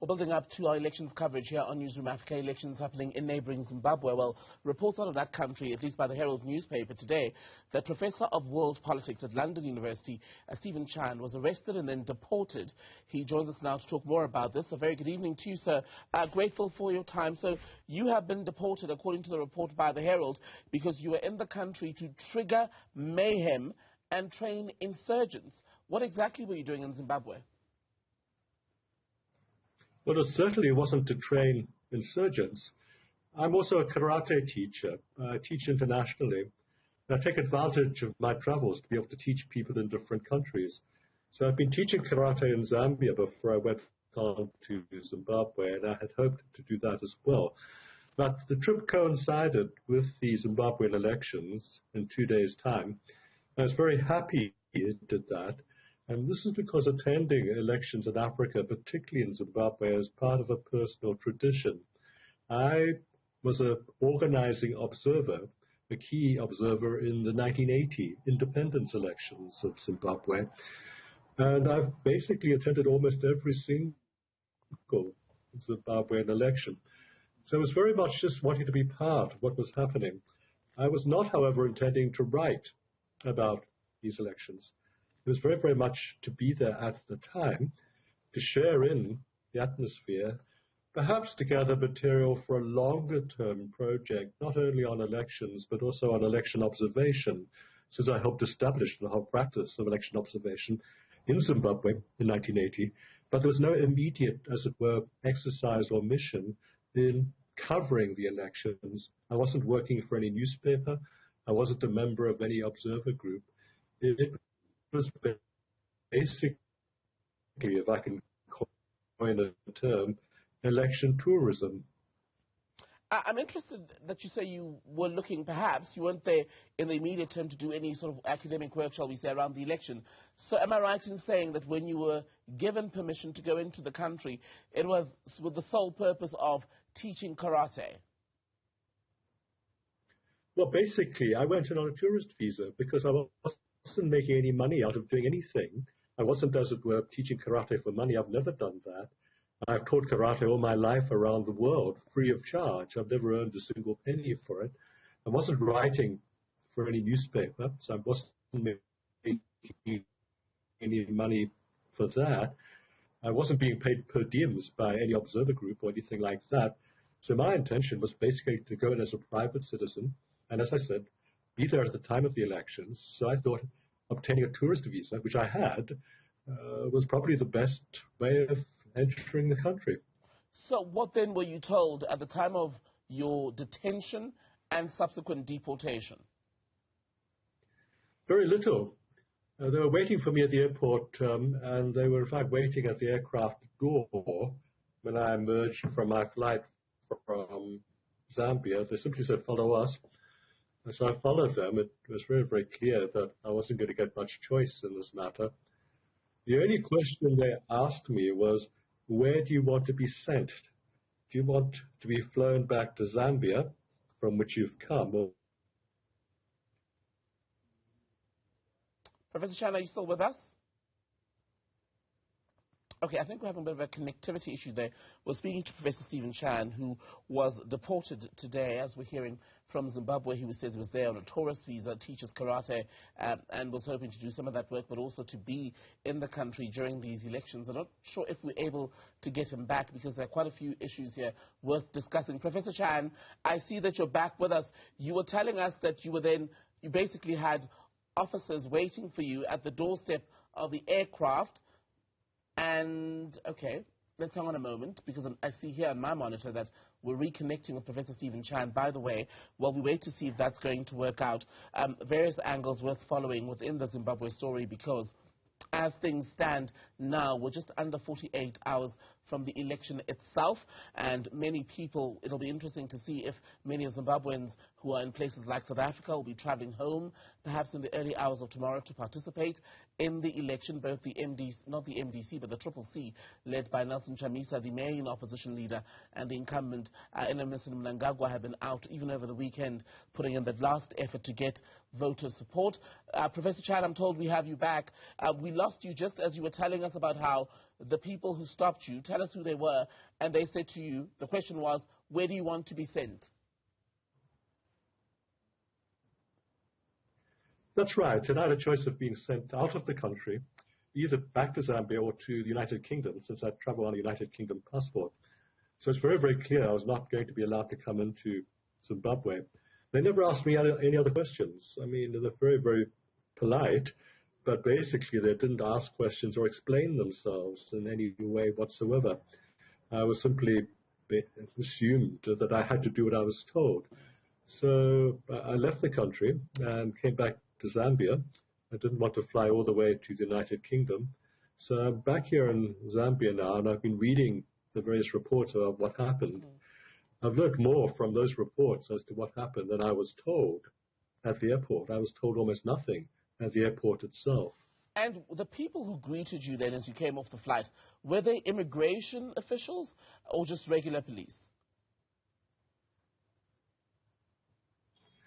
We're building up to our elections coverage here on Newsroom Africa. Elections happening in neighbouring Zimbabwe. Well, reports out of that country, at least by the Herald newspaper today, that Professor of World Politics at London University, Prof Chan, was arrested and then deported. He joins us now to talk more about this. A very good evening to you, sir. Grateful for your time. So you have been deported, according to the report by the Herald, because you were in the country to trigger mayhem and train insurgents. What exactly were you doing in Zimbabwe? Well, it certainly wasn't to train insurgents. I'm also a karate teacher. I teach internationally. And I take advantage of my travels to be able to teach people in different countries. So I've been teaching karate in Zambia before I went on to Zimbabwe, and I had hoped to do that as well. But the trip coincided with the Zimbabwean elections in 2 days' time. I was very happy it did that. And this is because attending elections in Africa, particularly in Zimbabwe, is part of a personal tradition. I was an organizing observer, a key observer in the 1980 independence elections of Zimbabwe. And I've basically attended almost every single Zimbabwean election. So I was very much just wanting to be part of what was happening. I was not, however, intending to write about these elections. It was very, very much to be there at the time, to share in the atmosphere, perhaps to gather material for a longer-term project, not only on elections, but also on election observation, since I helped establish the whole practice of election observation in Zimbabwe in 1980. But there was no immediate, as it were, exercise or mission in covering the elections. I wasn't working for any newspaper. I wasn't a member of any observer group. It was basically, if I can coin a term, election tourism. I'm interested that you say you were looking, perhaps, you weren't there in the immediate term to do any sort of academic work, shall we say, around the election. So am I right in saying that when you were given permission to go into the country, it was with the sole purpose of teaching karate? Well, basically, I went in on a tourist visa because I wasn't making any money out of doing anything. I wasn't, as it were, teaching karate for money. I've never done that. I've taught karate all my life around the world, free of charge. I've never earned a single penny for it. I wasn't writing for any newspaper, so I wasn't making any money for that. I wasn't being paid per diems by any observer group or anything like that. So my intention was basically to go in as a private citizen, and as I said, be there at the time of the elections. So I thought obtaining a tourist visa, which I had, was probably the best way of entering the country. So what then were you told at the time of your detention and subsequent deportation? Very little. They were waiting for me at the airport, and they were in fact waiting at the aircraft door when I emerged from my flight from Zambia. They simply said, "Follow us." And so I followed them. It was very, very clear that I wasn't going to get much choice in this matter. The only question they asked me was, where do you want to be sent? Do you want to be flown back to Zambia, from which you've come? Or Professor Chan, are you still with us? Okay, I think we're having a bit of a connectivity issue there. We're speaking to Professor Chan, who was deported today, as we're hearing from Zimbabwe. He says he was there on a tourist visa, teaches karate, and was hoping to do some of that work, but also to be in the country during these elections. I'm not sure if we're able to get him back, because there are quite a few issues here worth discussing. Professor Chan, I see that you're back with us. You were telling us that you basically had officers waiting for you at the doorstep of the aircraft. And, okay, let's hang on a moment, because I see here on my monitor that we're reconnecting with Professor Chan. By the way, while we wait to see if that's going to work out, various angles worth following within the Zimbabwe story, because as things stand now, we're just under 48 hours from the election itself, and many people, it'll be interesting to see if many of Zimbabweans who are in places like South Africa will be traveling home, perhaps in the early hours of tomorrow, to participate in the election. Both the MDC, not the MDC, but the Triple C, led by Nelson Chamisa, the main opposition leader, and the incumbent Emerson Mnangagwa, have been out even over the weekend, putting in the last effort to get voter support. Professor Chan, I'm told we have you back. We lost you just as you were telling us about how the people who stopped you, tell us who they were, and they said to you, the question was, where do you want to be sent? That's right. And I had a choice of being sent out of the country, either back to Zambia or to the United Kingdom, since I travel on a United Kingdom passport. So it's very, very clear I was not going to be allowed to come into Zimbabwe. They never asked me any other questions. I mean, they're very, very polite, but basically they didn't ask questions or explain themselves in any way whatsoever. I was simply assumed that I had to do what I was told. So I left the country and came back to Zambia. I didn't want to fly all the way to the United Kingdom. So I'm back here in Zambia now, and I've been reading the various reports about what happened. I've learned more from those reports as to what happened than I was told at the airport. I was told almost nothing at the airport itself. And the people who greeted you then as you came off the flight, were they immigration officials or just regular police?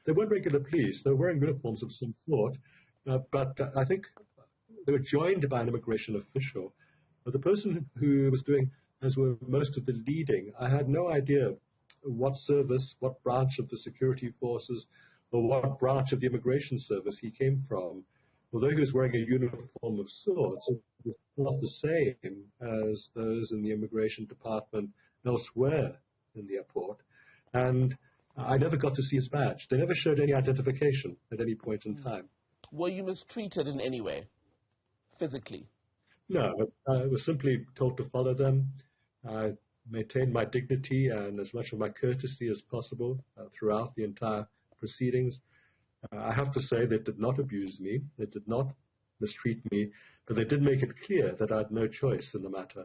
They weren't regular police. They were wearing uniforms of some sort, but I think they were joined by an immigration official. But the person who was doing, as were most of the leading, I had no idea what service, what branch of the security forces, or what branch of the immigration service he came from. Although he was wearing a uniform of sorts, it was not the same as those in the immigration department elsewhere in the airport. And I never got to see his badge. They never showed any identification at any point in time. Were you mistreated in any way, physically? No, I was simply told to follow them. I maintained my dignity and as much of my courtesy as possible throughout the entire proceedings. I have to say they did not abuse me. They did not mistreat me, but they did make it clear that I had no choice in the matter.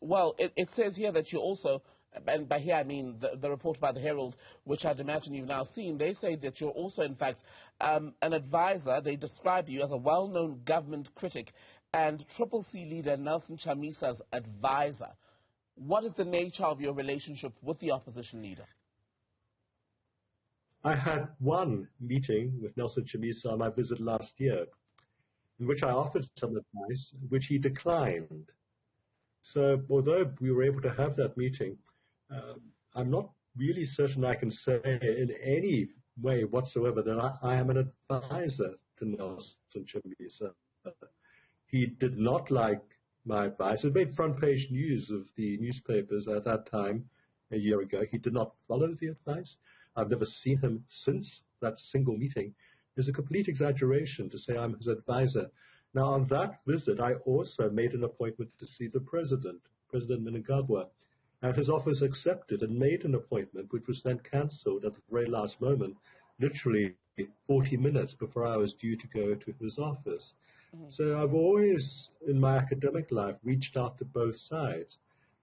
Well, it says here that you also, and by here I mean the report by the Herald, which I'd imagine you've now seen, they say that you're also, in fact, an advisor. They describe you as a well-known government critic and Triple C leader Nelson Chamisa's advisor. What is the nature of your relationship with the opposition leader? I had one meeting with Nelson Chamisa on my visit last year, in which I offered some advice, which he declined. So although we were able to have that meeting, I'm not really certain I can say in any way whatsoever that I am an advisor to Nelson Chamisa. He did not like my advice. It made front page news of the newspapers at that time, a year ago. He did not follow the advice. I've never seen him since that single meeting. It's a complete exaggeration to say I'm his advisor. Now, on that visit, I also made an appointment to see the President Mnangagwa, and his office accepted and made an appointment, which was then cancelled at the very last moment, literally 40 minutes before I was due to go to his office. So I've always, in my academic life, reached out to both sides.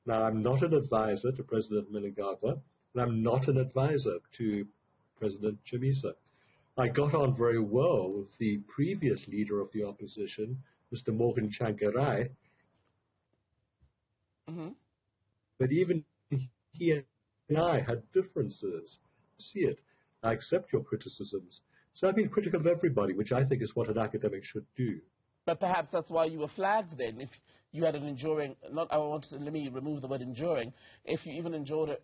Now, I'm not an advisor to President Mnangagwa, and I'm not an advisor to President Chamisa. I got on very well with the previous leader of the opposition, Mr. Morgan Tsvangirai, but even he and I had differences. See it. I accept your criticisms. So I've been critical of everybody, which I think is what an academic should do. But perhaps that's why you were flagged then. If you had an enduring, let me remove the word enduring, if you even enjoyed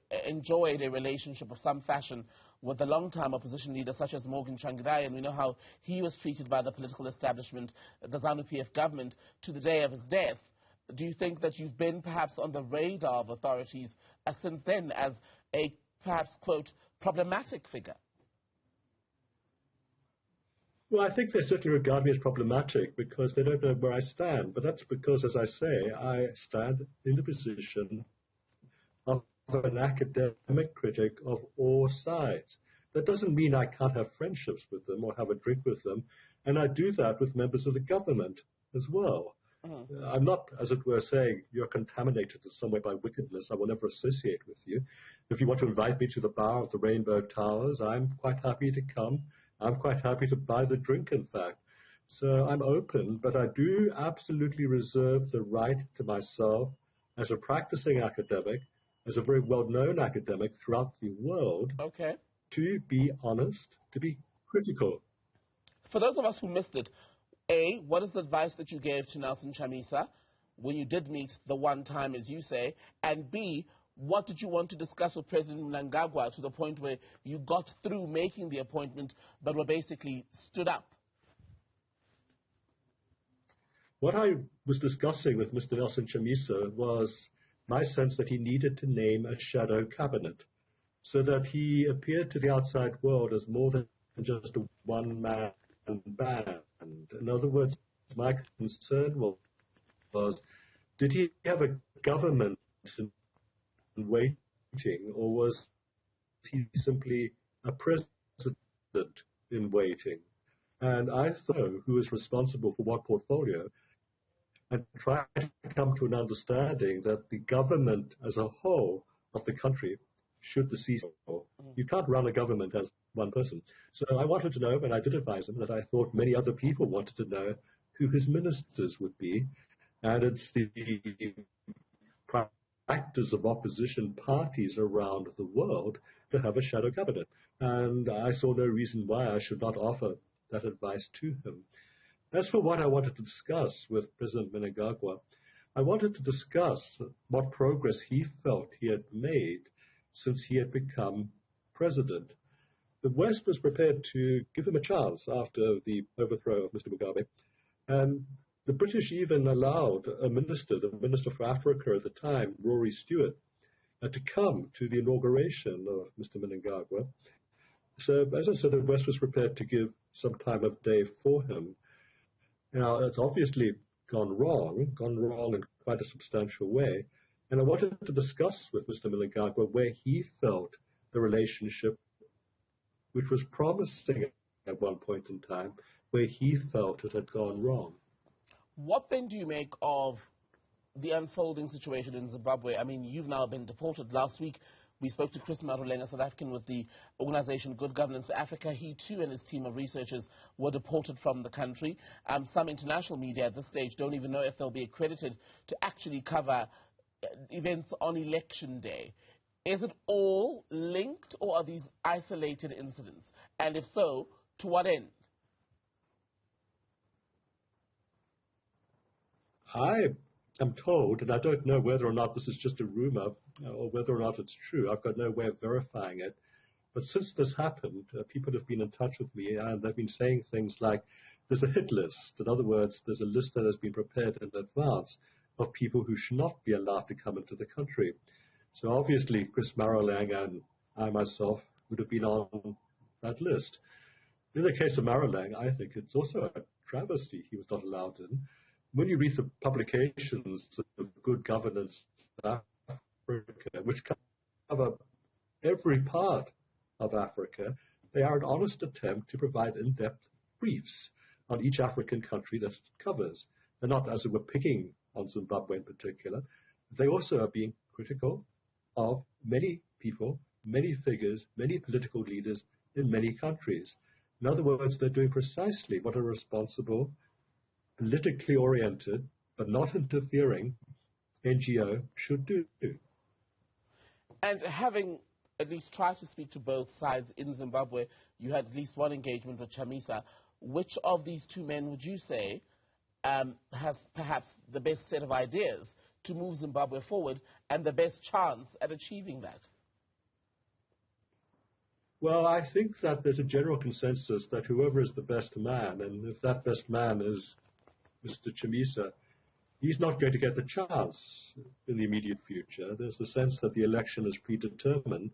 a relationship of some fashion with a long-time opposition leader such as Morgan Tsvangirai, and we know how he was treated by the political establishment, the ZANU-PF government, to the day of his death, do you think that you've been perhaps on the radar of authorities since then as a perhaps, quote, problematic figure? Well, I think they certainly regard me as problematic because they don't know where I stand. But that's because, as I say, I stand in the position of an academic critic of all sides. That doesn't mean I can't have friendships with them or have a drink with them. And I do that with members of the government as well. I'm not, as it were, saying you're contaminated in some way by wickedness. I will never associate with you. If you want to invite me to the bar of the Rainbow Towers, I'm quite happy to come. I'm quite happy to buy the drink, in fact. So I'm open, but I do absolutely reserve the right to myself as a practicing academic, as a very well-known academic throughout the world, to be honest, to be critical. For those of us who missed it, A, what is the advice that you gave to Nelson Chamisa? when you did meet the one time, as you say? And B, what did you want to discuss with President Mnangagwa to the point where you got through making the appointment but were basically stood up? What I was discussing with Mr. Nelson Chamisa was my sense that he needed to name a shadow cabinet so that he appeared to the outside world as more than just a one-man band. In other words, my concern was did he have a government in waiting, or was he simply a president in waiting? And I thought who was responsible for what portfolio, and try to come to an understanding that the government as a whole of the country should the cease. You can't run a government as one person. So I wanted to know, and I did advise him that I thought many other people wanted to know who his ministers would be. And it's the practice of opposition parties around the world to have a shadow cabinet. And I saw no reason why I should not offer that advice to him. As for what I wanted to discuss with President Mnangagwa, I wanted to discuss what progress he felt he had made since he had become president. The West was prepared to give him a chance after the overthrow of Mr. Mugabe, and the British even allowed a minister, the Minister for Africa at the time, Rory Stewart, to come to the inauguration of Mr. Mnangagwa. So, as I said, the West was prepared to give some time of day for him. Now, it's obviously gone wrong in quite a substantial way. And I wanted to discuss with Mr. Mnangagwa where he felt the relationship, which was promising at one point in time, where he felt it had gone wrong. What then do you make of the unfolding situation in Zimbabwe? I mean, you've now been deported. Last week, we spoke to Chris Marulenga, South African with the organization Good Governance Africa. He, too, and his team of researchers were deported from the country. Some international media at this stage don't even know if they'll be accredited to actually cover events on election day. Is it all linked, or are these isolated incidents? And if so, to what end? I am told, and I don't know whether or not this is just a rumor or whether or not it's true. I've got no way of verifying it. But since this happened, people have been in touch with me, and they've been saying things like there's a hit list. In other words, there's a list that has been prepared in advance of people who should not be allowed to come into the country. So obviously, Chris Marulenga and I myself would have been on that list. In the case of Marulenga, I think it's also a travesty he was not allowed in. When you read the publications of Good Governance Africa, which cover every part of Africa, they are an honest attempt to provide in-depth briefs on each African country that it covers. They're not, as it were, picking on Zimbabwe in particular. They also are being critical of many people, many figures, many political leaders in many countries. In other words, they're doing precisely what a responsible, politically oriented, but not interfering NGO should do. And having at least tried to speak to both sides in Zimbabwe, you had at least one engagement with Chamisa. Which of these two men would you say has perhaps the best set of ideas to move Zimbabwe forward and the best chance at achieving that? Well, I think that there's a general consensus that whoever is the best man, and if that best man is Mr. Chamisa, he's not going to get the chance in the immediate future. There's the sense that the election is predetermined.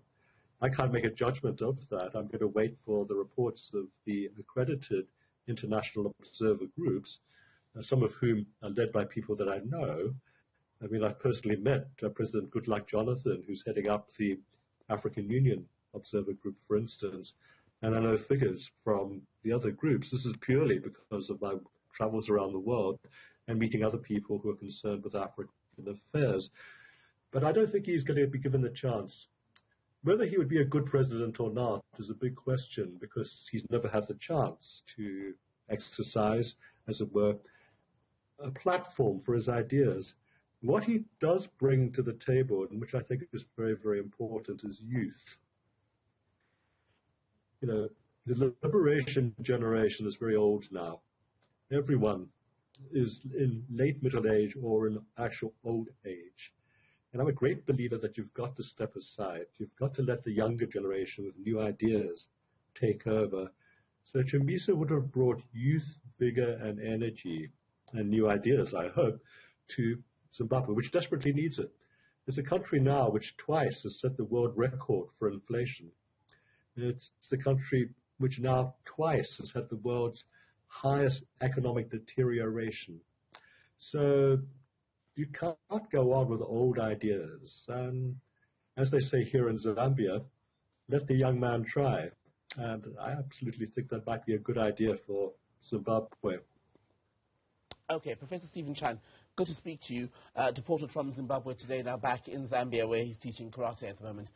I can't make a judgment of that. I'm going to wait for the reports of the accredited international observer groups, some of whom are led by people that I know. I mean, I've personally met President Goodluck Jonathan, who's heading up the African Union Observer Group, for instance, and I know figures from the other groups. This is purely because of my travels around the world and meeting other people who are concerned with African affairs. But I don't think he's going to be given the chance. Whether he would be a good president or not is a big question, because he's never had the chance to exercise, as it were, a platform for his ideas. What he does bring to the table, and which I think is very, very important, is youth. You know, the liberation generation is very old now. Everyone is in late middle age or in actual old age. And I'm a great believer that you've got to step aside. You've got to let the younger generation with new ideas take over. So Chamisa would have brought youth, vigor, and energy and new ideas, I hope, to Zimbabwe, which desperately needs it. It's a country now which twice has set the world record for inflation. It's the country which now twice has had the world's highest economic deterioration. So you can't go on with old ideas. And as they say here in Zambia, let the young man try. And I absolutely think that might be a good idea for Zimbabwe. Okay, Professor Stephen Chan, good to speak to you. Deported from Zimbabwe today, now back in Zambia where he's teaching karate at the moment.